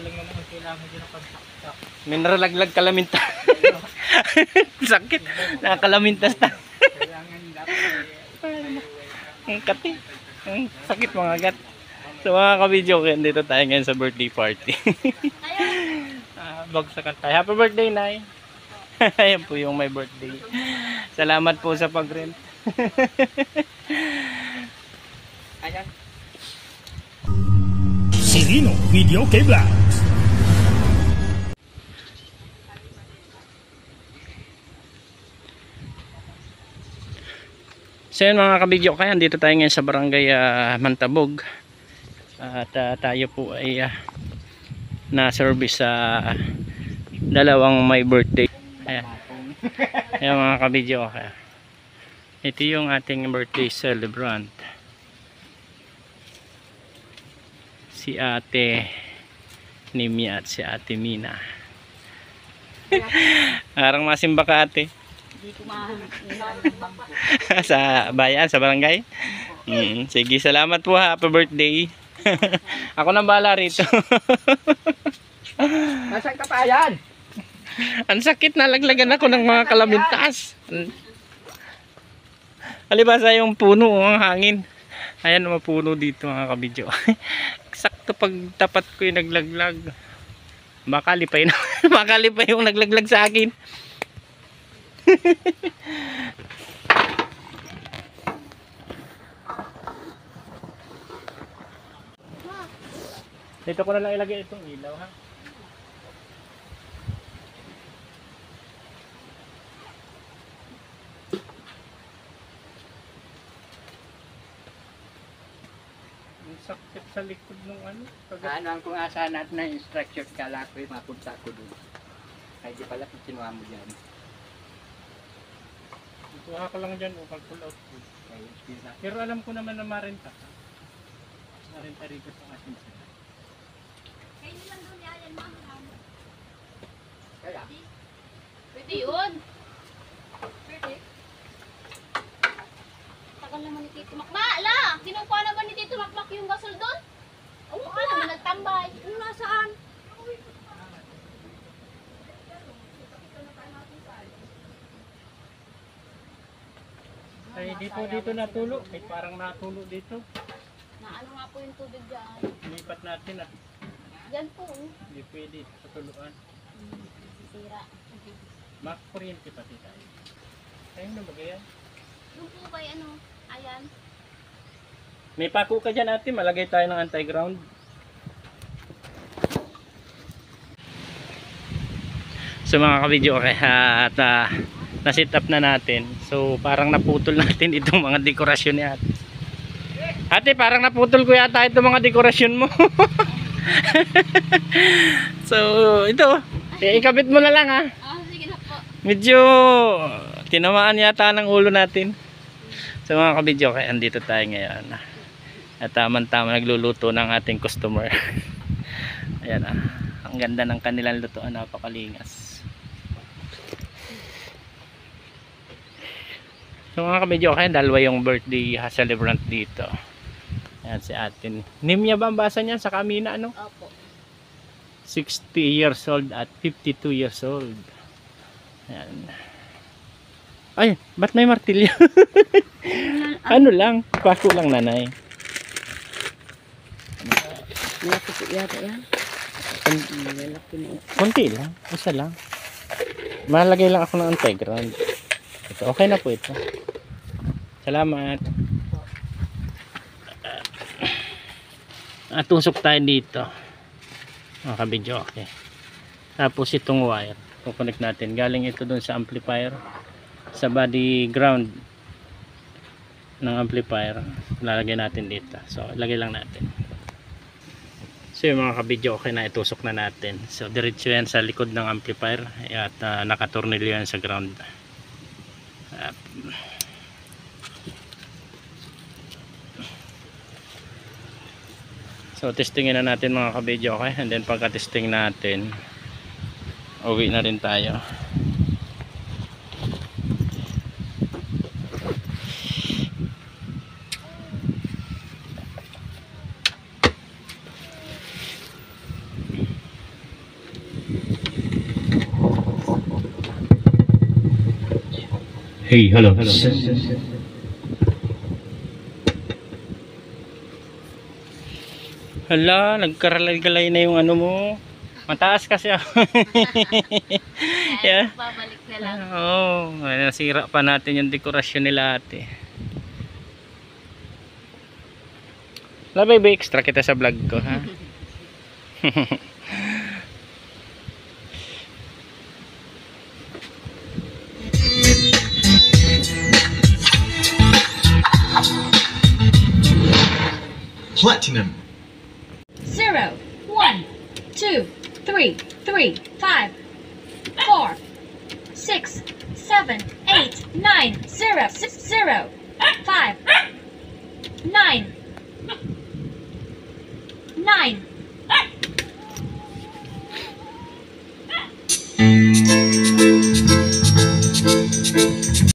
lang naman ang kailangan dyan ng pagsaksak. May naralaglag kalaminta. Sakit. Nakakalamintas na. Kailangan dapat Ang kati. Ang sakit mga gat. So mga ka-video, dito tayo ngayon sa birthday party. Bagsakan tayo. Happy birthday, Nay. Ayan po yung my birthday. Salamat po sa pag-rent. Ayan. Serino Video Vlog. So yun mga kabidyo, kaya dito tayo ngayon sa barangay Mantabog. At tayo po ay na-service sa dalawang my birthday. Ayan. Ayan mga kabidyo, kaya ito yung ating birthday celebrant. Si Ate Nimia at si Ate Mina. Parang masimba ka, ate. Dito mahal. Sa bayan, sa barangay? Sige, salamat po. Happy birthday. Ako nang bahala rito. Nasaan ka pa yan? Ang sakit, nalaglagan ako ng mga kalamintas. Alibasa yung puno, ang hangin. Ayan, mapuno dito mga kabidyo. Sakto pag tapat ko yung naglaglag. Baka lipay na. Baka lipay yung naglaglag sa akin. Dito ko na lang ilagay itong ilaw, ha. Sakit sa likod ng ano. Ano ang kung asahan natin na instruction, kala ko yung mapunta ko doon. Ay di pala kung sinuha mo dyan. Kuha ka lang dyan o pag-pull out ko. Pero alam ko naman na marenta ka. Marenta rito sa atin sila. Kayo nilang doon yan, ma'am. Kaya? Pwede yun. Pwede. Tagal naman ni Tito Makmak. Ala! Kinukuha naman ni Tito Makmak yung gasol doon? Oo, naman nagtambay. Yung nasaan? Ay, dito natulo. Ay, parang natulo dito. Naano nga po yung tubig dyan. Lipat natin at Yan po. hindi pwede sa tuluan. Sira. Makakuryente pati tayo. Ayun na bagay yan. Yung po ba ano? Ayan. May pako ka dyan, ate. Malagay tayo ng anti-ground. So mga ka-video, okay, at na-set up na natin. So parang naputol natin itong mga dekorasyon ni ate. Ate, parang naputol ko yata itong mga dekorasyon mo. So ito, ikabit mo na lang, ha. Sige na po. Medyo tinamaan yata ng ulo natin. So mga ka-video, okay, andito tayo ngayon. At tama-tama nagluluto ng ating customer. Ayan, ang ganda ng kanilang lutuan, napakalingas. So mga kabidyo, kaya dalawa yung birthday celebrant dito. Ayan si atin. Nimya ba ang basa niya sa Kamina, ano? Opo. 60 years old at 52 years old. Ayan. Ay, ba't may martilyo? Ano lang, pako lang, nanay. Malaki po yata yan. Malaki na ito. Konti lang, isa lang. Malagay lang ako ng anti-ground. Ito, okay na po ito. Salamat. At tusok tayo dito. Mga kabidyo, okay. Tapos itong wire, kukonect natin. Galing ito dun sa amplifier, sa body ground ng amplifier. Lalagay natin dito. So, ilagay lang natin. So yung mga kabidyo, okay na, itusok na natin. So diretso yan sa likod ng amplifier at nakatornilyo yan sa ground. So testingin na natin mga kabidyo, okay? And then pagka-testing natin, uwi na rin tayo. Hey, hello. Hala, nagkaralay-galay na yung ano mo. Mataas kasi ako. Yeah. Babalik na lang. Oo, nasira pa natin yung dekorasyon nila ate. Labay ba extra kita sa vlog ko, ha? Platinum. 0, 1, 2, 3, 3, 5, 4, 6, 7, 8, 9, 0, 6, 0, 5, 9, 9,